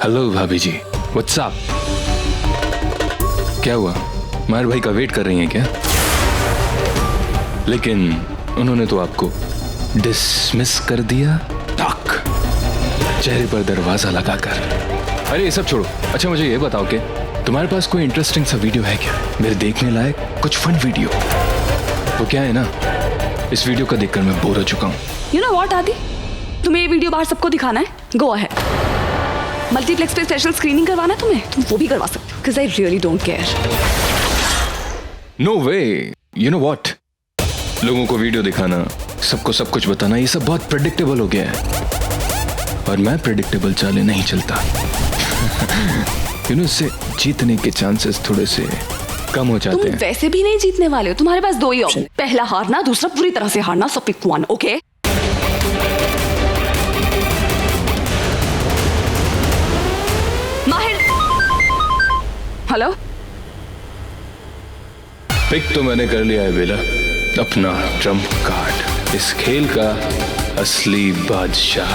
Hello भाभी जी, what's up? क्या हुआ, माहिर भाई का वेट कर रही हैं क्या? लेकिन उन्होंने तो आपको डिसमिस कर दिया, टॉक चेहरे पर दरवाजा लगाकर। अरे ये सब छोड़ो, अच्छा मुझे ये बताओ कि तुम्हारे पास कोई इंटरेस्टिंग सा वीडियो है क्या, मेरे देखने लायक कुछ फन वीडियो? तो क्या है ना, इस वीडियो को देखकर मैं बोर हो चुका हूँ। यू नो व्हाट आदि, तुम्हें ये वीडियो बाहर सबको दिखाना है, गो अहेड। मल्टीप्लेक्स पे स्पेशल स्क्रीनिंग करवाना है तुम्हें, तुम वो भी करवा सकते हो, because I really don't care. No way, you know what, लोगों को वीडियो दिखाना, सबको सब कुछ बताना, ये सब बहुत प्रेडिक्टेबल हो गया है और मैं प्रेडिक्टेबल चाले नहीं चलता। यू नो, इससे जीतने के चांसेस थोड़े से कम हो जाते हैं। तुम वैसे भी नहीं जीतने वाले हो, तुम्हारे पास दो ही ऑप्शन, पहला हारना, दूसरा पूरी तरह से हारना, सो पिक वन, ओके? माहिर, हेलो? पिक तो मैंने कर लिया है बेला, अपना ट्रम्प कार्ड, इस खेल का असली बादशाह।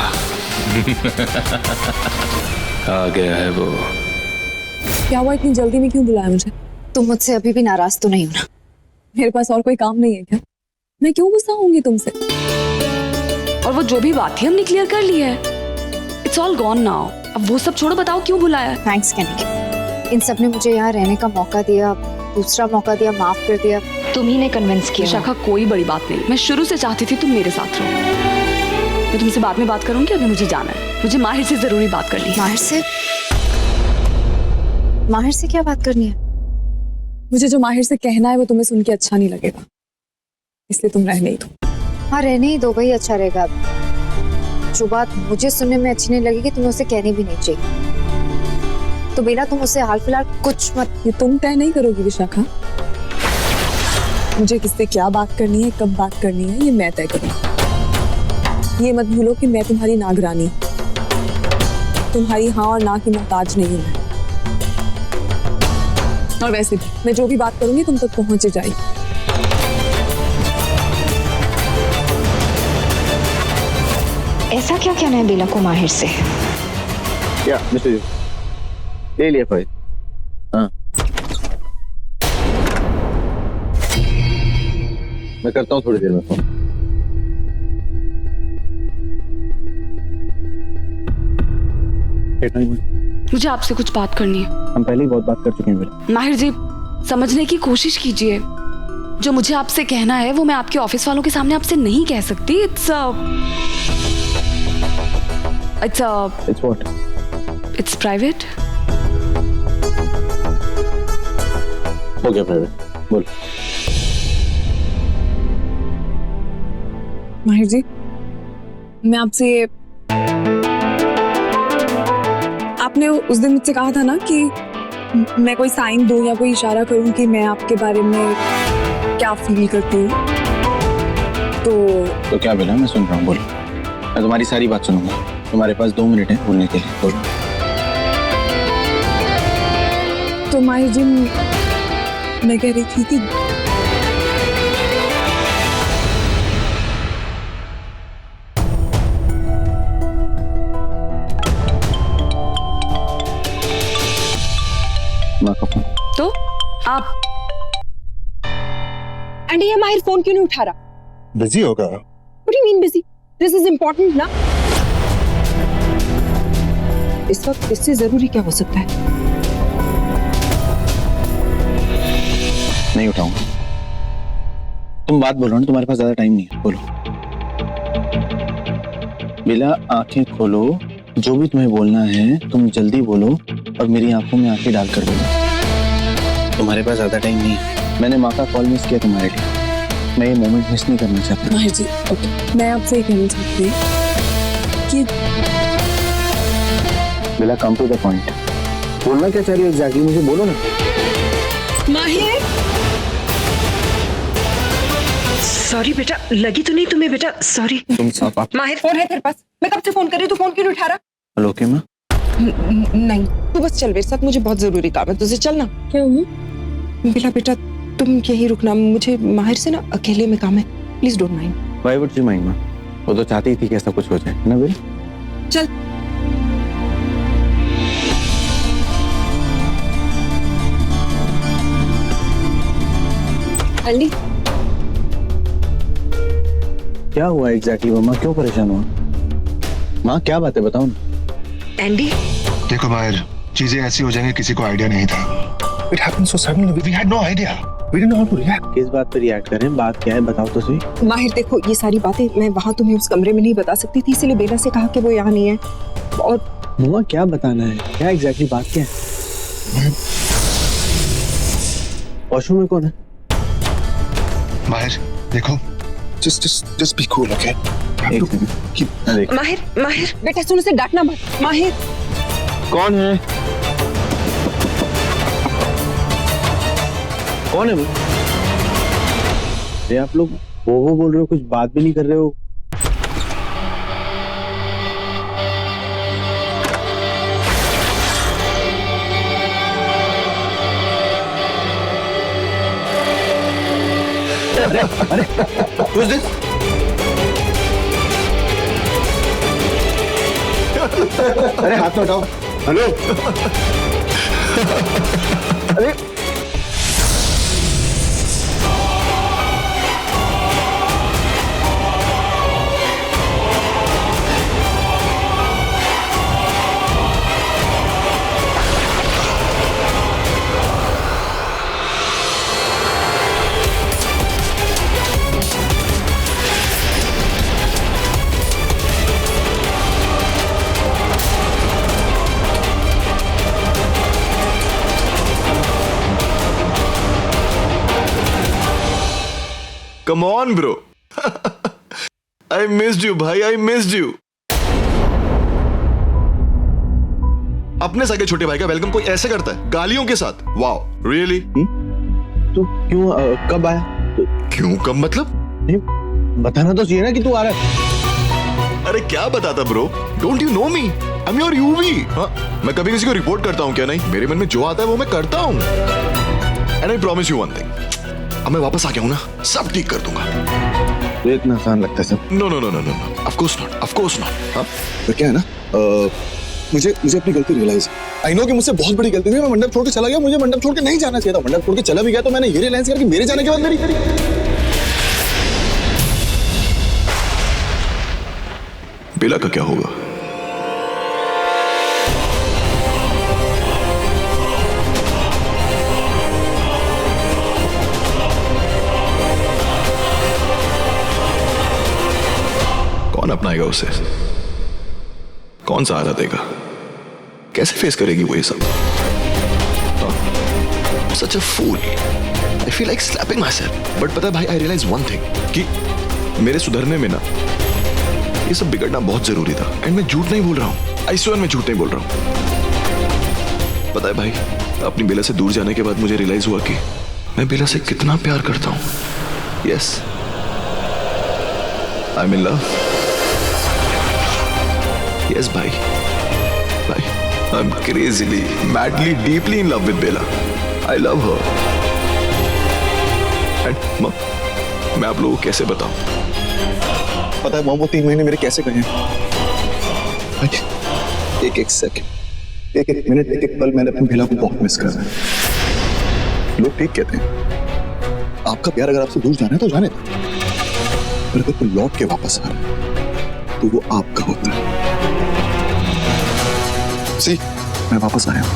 आ गया है वो। क्या हुआ, इतनी जल्दी में क्यों बुलाया मुझे? तुम मुझसे अभी भी नाराज तो नहीं हो ना? मेरे पास और कोई काम नहीं है क्या? मैं क्यों गुस्सा होंगी तुमसे? और वो जो भी बात थी हमने क्लियर कर ली है, इट्स ऑल गॉन नाउ। अब वो सब छोड़ो, बताओ क्यों बुलाया? थैंक्स कहने, इन सब ने मुझे यहाँ रहने का मौका दिया, दूसरा मौका दिया, माफ कर दिया, तुम ही ने कन्विंस किया। विशाखा, कोई बड़ी बात नहीं, मैं शुरू से चाहती थी तुम मेरे साथ रहो। मैं तुमसे बाद में बात करूंगी, अभी मुझे जाना है, मुझे माहिर से जरूरी बात करनी है। माहिर से? माहिर से क्या बात करनी है? मुझे जो माहिर से कहना है वो तुम्हें सुन के अच्छा नहीं लगेगा, इसलिए तुम रहने ही दो। हाँ, रहने ही दो भाई, अच्छा रहेगा। जो बात मुझे सुनने में अच्छी नहीं लगेगी तुम्हें उसे कहनी भी नहीं चाहिए। तो बेला, तुम उसे हाल फिलहाल कुछ मत। ये तुम तय नहीं करोगी विशाखा, मुझे किससे क्या बात करनी है, कब बात करनी है, ये मैं तय करूंगी। ये मत भूलो कि मैं तुम्हारी नागरानी, तुम्हारी हाँ और ना की मोहताज नहीं हूं मैं। और वैसे भी मैं जो भी बात करूंगी तुम तक पहुंच जाएगी। ऐसा क्या कहना है बेला को माहिर से? क्या मिस्टर जी, ले लिया फाइल? हाँ, मैं करता हूँ थोड़ी देर में फोन। मुझे आपसे कुछ बात करनी है। हम पहले ही बहुत बात कर चुके हैं बेला। माहिर जी, समझने की कोशिश कीजिए, जो मुझे आपसे कहना है वो मैं आपके ऑफिस वालों के सामने आपसे नहीं कह सकती। It's what? It's private. हो गया प्राइवेट, बोल। माहिर जी, मैं आपसे, आपने उस दिन मुझसे कहा था ना कि मैं कोई साइन दूं या कोई इशारा करूं कि मैं आपके बारे में क्या फील करती हूँ। तो क्या बेला, मैं सुन रहा हूँ, बोल। मैं तुम्हारी सारी बात सुनूंगा। तुम्हारे पास 2 मिनट है बोलने के लिए, बोल। तो माहिर जी, मैं कह रही थी कि माँ का फोन। तो आप एंड ये माहिर फोन क्यों नहीं उठा रहा? बिजी होगा। What do you mean busy? This is important ना? इस वक्त इससे जरूरी क्या हो सकता है? नहीं उठाऊंगा। तुम बात बोलो ना, तुम्हारे पास ज्यादा टाइम नहीं है, बोलो। बेला, आंखें खोलो, जो भी तुम्हें बोलना है तुम जल्दी बोलो और मेरी आंखों में आंखें डालकर बोलो। तुम्हारे पास ज्यादा टाइम नहीं है। मैंने माँ का कॉल मिस किया तुम्हारे लिए, मैं ये मोमेंट मिस नहीं करना चाहता। माहिर जी, ओके, मैं आपसे ये कहना चाहती हूँ कि बेला, कम टू द पॉइंट। बोलना क्या चाह रही हो एग्जैक्टली, मुझे बोलो ना। माहिर, सॉरी बेटा, लगी तो नहीं तुम्हें बेटा, सॉरी। तुम साफ आप। माहिर, फोन है तेरे पास? मैं कब से फोन कर रही हूँ, तू फोन क्यों नहीं उठा रहा? हेलो, ओके माँ? नहीं, तू बस चल मेरे साथ, मुझे बहुत जरूरी काम है, तुझे चलना। क्या हुआ? बेटा बेटा, तुम यहीं रुकना, मुझे माहिर से ना अकेले में काम है, please don't mind. Why would you mind माँ? वो तो चाहती थी कि ऐसा कुछ हो जाए, है ना बेला? चल। एंडी, क्या हुआ एग्जैक्टली मम्मा, क्यों परेशान हुआ? माँ क्या बात है बताओ ना। एंडी, देखो माहिर, चीजें ऐसी हो जाएंगी किसी को आइडिया नहीं था। It happened so suddenly. We had no idea. We didn't know how to react. किस बात पर रिएक्ट करें, बात क्या है बताओ तो सही। माहिर देखो, ये सारी बातें मैं वहाँ तुम्हें उस कमरे में नहीं बता सकती थी, इसलिए बेला से कहा कि वो यहाँ नहीं है। और मम्मा क्या बताना है, क्या एग्जैक्टली बात क्या है? वॉशरूम में कौन है? माहिर, देखो, just be cool, okay? एक सेकंड, देख। माहिर, माहिर बेटा सुन, उसे डांटना मत। माहिर, कौन है? कौन है वो? ये आप लोग वो बोल रहे हो, कुछ बात भी नहीं कर रहे हो। अरे कुछ दिन अरे हाथ में हटाओ। हेलो अरे Come on, bro. I missed you, भाई. I missed you. अपने सगे छोटे भाई का वेलकम कोई ऐसे करता है, गालियों के साथ? Wow, really? तू क्यों कब आया? क्यों कब मतलब? नहीं बताना तो चाहिए ना कि तू आ रहा है। अरे क्या बताता bro? Don't you know me? I am your UV. हाँ, मैं कभी किसी को रिपोर्ट करता हूँ क्या? नहीं, मेरे मन में जो आता है वो मैं करता हूँ। And I promise you one thing, अब मैं वापस आ गया हूँ ना, सब ठीक कर दूंगा। तो इतना आसान लगता है सब? No no no no no, of course not, of course not. हाँ, तो क्या है ना, मुझे अपनी गलती रियलाइज। आई नो कि मुझसे बहुत बड़ी गलती हुई, मैं मंडप छोड़ के चला गया, मुझे मंडप छोड़ के नहीं जाना चाहिए था। मंडप छोड़ के चला भी गया तो मैंने ये रियलाइज किया कि मेरे जाने के बाद मेरी बेला का क्या होगा? कौन अपनाएगा उसे? कौन सहारा देगा? कैसे फेस करेगी वो ये सब? Such a fool. I feel like slapping myself. But पता है भाई, I realize one thing कि मेरे सुधरने में ना ये सब बिगड़ना बहुत जरूरी था। एंड मैं झूठ नहीं बोल रहा हूँ, I swear मैं झूठ नहीं बोल रहा हूँ। पता है भाई, अपनी बेला से दूर जाने के बाद मुझे रियलाइज हुआ कि मैं बेला से कितना प्यार करता हूँ। Yes, I'm in love. Yes, bhai. I'm crazily, madly, deeply in love with Bella. I love her. And मैं आप लोगों को कैसे बताऊं? पता है मॉम, वो 3 महीने मेरे कैसे गए हैं। एक सेकंड, एक मिनट, एक पल मैंने अपनी बेला को बहुत मिस कर रहा है। लोग ठीक कहते हैं, आपका प्यार अगर आपसे दूर जाना है तो जाने दो, पर अगर कोई लौट के वापस आ रहा है तो वो आपका होता है। सी, मैं वापस आया हूं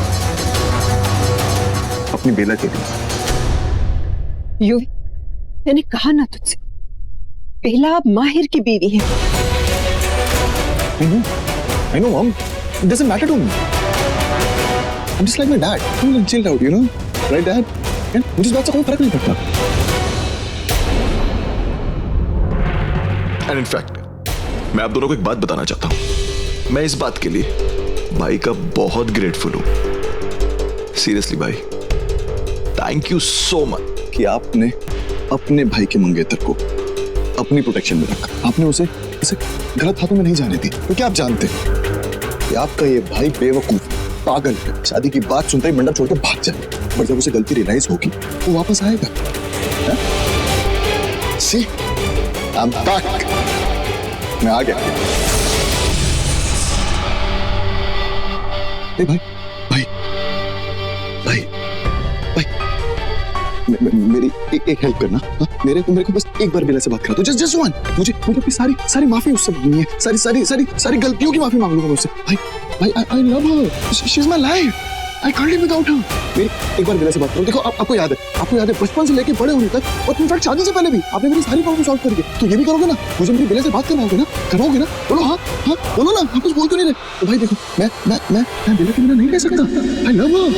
अपनी बेला के लिए। युवी, मैंने कहा ना तुझसे, बेला अब माहिर की बीवी है। I know, Mom. It doesn't matter to me. I'm just like my dad. Cool and chilled out, you know? Right, Dad? Yeah? मुझे इस बात से कोई फर्क नहीं पड़ता। And in fact, मैं आप दोनों को एक बात बताना चाहता हूं। मैं इस बात के लिए भाई का बहुत ग्रेटफुल हूं। सीरियसली भाई, थैंक यू सो मच कि आपने अपने भाई के मंगेतर को अपनी प्रोटेक्शन में रखा। आपने उसे इसे गलत हाथों में नहीं जाने दी, क्योंकि आप जानते हैं कि आपका ये भाई बेवकूफ, पागल है। शादी की बात सुनते ही मंडप छोड़ के भाग जाए, पर जब उसे गलती रियलाइज होगी वो वापस आएगा। सी, आई एम बैक। मैं आ गया। भाई भाई भाई भाई मेरी एक हेल्प करना। हाँ? मेरे को बस एक बार बेला से बात करा दो, जस्ट वन। मुझे अपनी सारी माफी उससे मांगनी है, सारी गलतियों की माफी मांग लूंगा मुझसे। भाई I love her, she is my life, I can't live without her. मेरी एक बार बेला से बात करो। देखो आपको याद है बचपन से लेके बड़े होने तक और इनफैक्ट शादी से पहले भी आपने मेरी सारी प्रॉब्लम सॉल्व करी है। तो ये भी करोगे ना, मुझे मेरी बेला से बात करवाओगे ना, बोलो हाँ बोलो ना, आप कुछ बोल क्यों नहीं रहे? तो भाई देखो मैं बेला के बिना नहीं रह सकता। आई लव हर,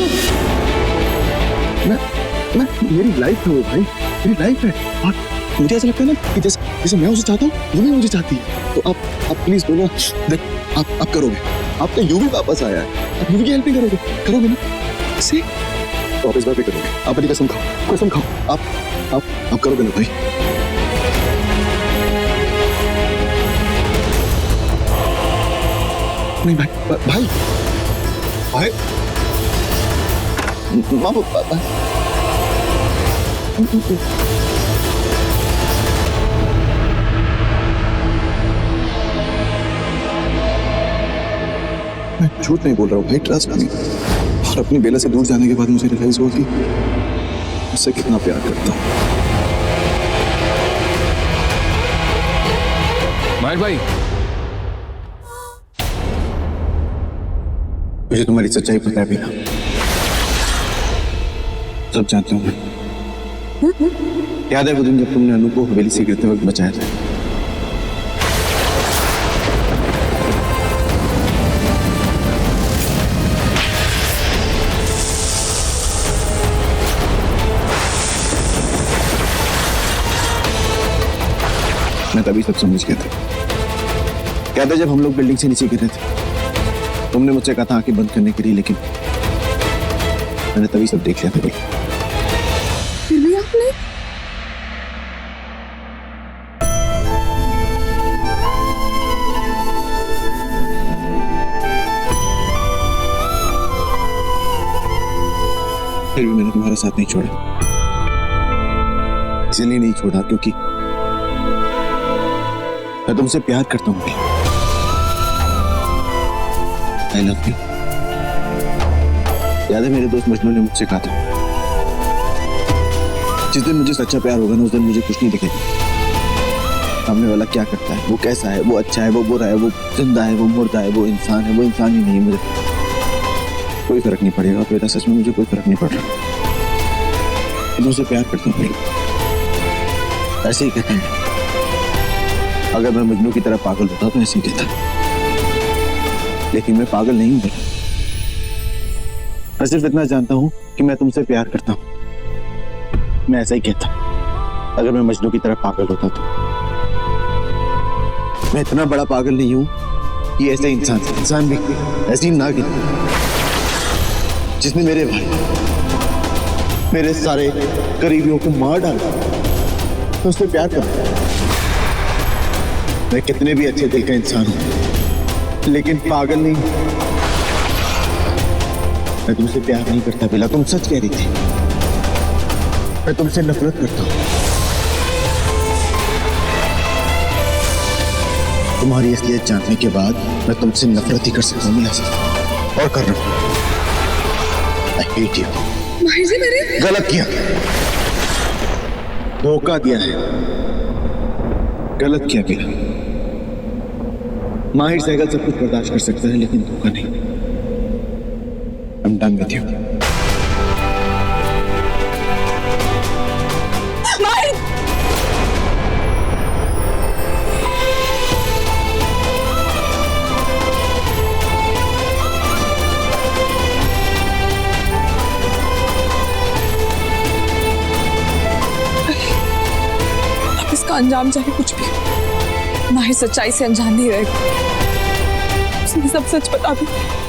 मैं मेरी लाइफ है वो भाई, मेरी लाइफ है। और मुझे ऐसा लगता है ना कि जैसे मैं उसे चाहता हूँ वो भी मुझे चाहती है। तो आप प्लीज बोलो, आप करोगे? आपका यू भी वापस आया है, आप यू की हेल्प नहीं करोगे ना? से तो आप इस बार भी करोगे? आप अपनी कसम खाओ, आप करोगे ना भाई? नहीं भाई माँ मैं झूठ नहीं बोल रहा हूँ भाई, ट्रस्ट मी। और अपनी बेला से दूर जाने के बाद मुझे रियलाइज हुआ कि उससे कितना प्यार करता हूँ। माहिर भाई, मुझे तुम्हारी सच्चाई पता है बेला, सब जानता हूँ मैं। याद है वो दिन जब तुमने अनु को हवेली से गिरते वक्त बचाया था? मैं तभी सब समझ गया था। याद है जब हम लोग बिल्डिंग से नीचे गिर रहे थे, तुमने मुझसे कहा था आंखें बंद करने के लिए, लेकिन मैंने तभी सब देख लिया था भाई। फिर भी आपने फिर भी मैंने तुम्हारा साथ नहीं छोड़ा, इसलिए नहीं छोड़ा क्योंकि मैं तुमसे प्यार करता हूँ। I love you. याद है मेरे दोस्त मजनू ने मुझसे कहा था जिस दिन मुझे सच्चा प्यार होगा ना, उस दिन मुझे कुछ नहीं दिखेगा। सामने वाला क्या करता है, वो कैसा है, वो अच्छा है, वो बुरा है, वो जिंदा है, वो मुर्दा है, वो इंसान है, वो इंसान ही नहीं है, मुझे कोई फर्क नहीं पड़ेगा। बेटा सच में मुझे कोई फर्क नहीं पड़ रहा, मैं तुमसे प्यार करता हूँ। ऐसे ही कहते हैं, अगर मैं मजनू की तरह पागल होता तो ऐसे ही कहता, लेकिन मैं पागल नहीं हूं। मैं सिर्फ इतना जानता हूं कि मैं तुमसे प्यार करता हूं। मैं ऐसा ही कहता, अगर मैं मजनू की तरह पागल होता तो। मैं इतना बड़ा पागल नहीं हूं कि ऐसे इंसान भी ऐसी नागिन जिसने मेरे भाई, मेरे सारे करीबियों को मार डाला, तो उससे प्यार करता। मैं कितने भी अच्छे दिल का इंसान हूं, लेकिन पागल नहीं। मैं तुमसे प्यार नहीं करता बेला, तुम सच कह रही थी। मैं तुमसे नफरत करता हूं। तुम्हारी असलियत जानने के बाद मैं तुमसे नफरत ही कर सकता हूँ मिला, और कर रहा हूं। I hate you। माहिर जी मेरे गलत किया, धोखा दिया है, गलत किया बेला। माहिर सहगल सब कुछ बर्दाश्त कर सकता है, लेकिन धोखा नहीं। I'm done with you। माहिर अब इसका अंजाम चाहे कुछ भी, माहिर सच्चाई से अनजान नहीं रहेगा। उसने सब सच बता दिया।